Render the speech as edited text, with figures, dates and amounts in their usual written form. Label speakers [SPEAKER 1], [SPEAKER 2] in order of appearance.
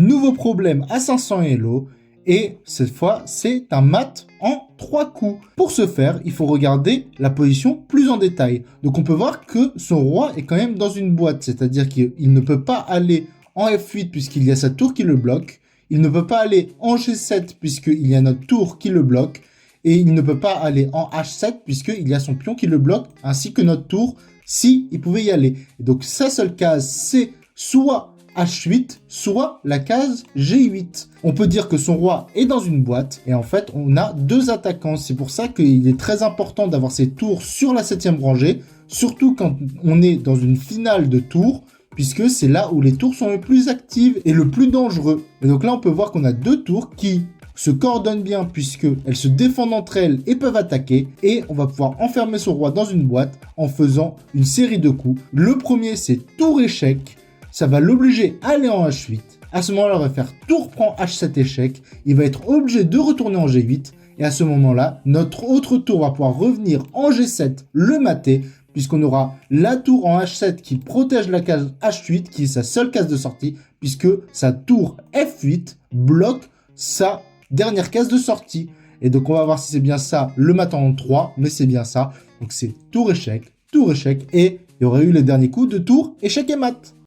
[SPEAKER 1] nouveau problème à 500 Elo. Et cette fois, c'est un mat en 3 coups. Pour ce faire, il faut regarder la position plus en détail. Donc on peut voir que son roi est quand même dans une boîte, c'est-à-dire qu'il ne peut pas aller en F8 puisqu'il y a sa tour qui le bloque. Il ne peut pas aller en G7 puisqu'il y a notre tour qui le bloque. Et il ne peut pas aller en H7 puisqu'il y a son pion qui le bloque, ainsi que notre tour, si il pouvait y aller. Et donc sa seule case, c'est soit H8, soit la case G8. On peut dire que son roi est dans une boîte, et en fait, on a 2 attaquants. C'est pour ça qu'il est très important d'avoir ses tours sur la 7e rangée, surtout quand on est dans une finale de tours, puisque c'est là où les tours sont les plus actives et le plus dangereux. Et donc là, on peut voir qu'on a 2 tours qui se coordonnent bien puisqu'elles se défendent entre elles et peuvent attaquer, et on va pouvoir enfermer son roi dans une boîte en faisant une série de coups. Le premier, c'est tour échec. Ça va l'obliger à aller en H8. À ce moment-là, on va faire tour prend H7 échec. Il va être obligé de retourner en G8. Et à ce moment-là, notre autre tour va pouvoir revenir en G7, le mater, puisqu'on aura la tour en H7 qui protège la case H8, qui est sa seule case de sortie, puisque sa tour F8 bloque sa dernière case de sortie. Et donc, on va voir si c'est bien ça, le mat en 3, mais c'est bien ça. Donc, c'est tour échec, et il y aurait eu les derniers coups de tour échec et mat.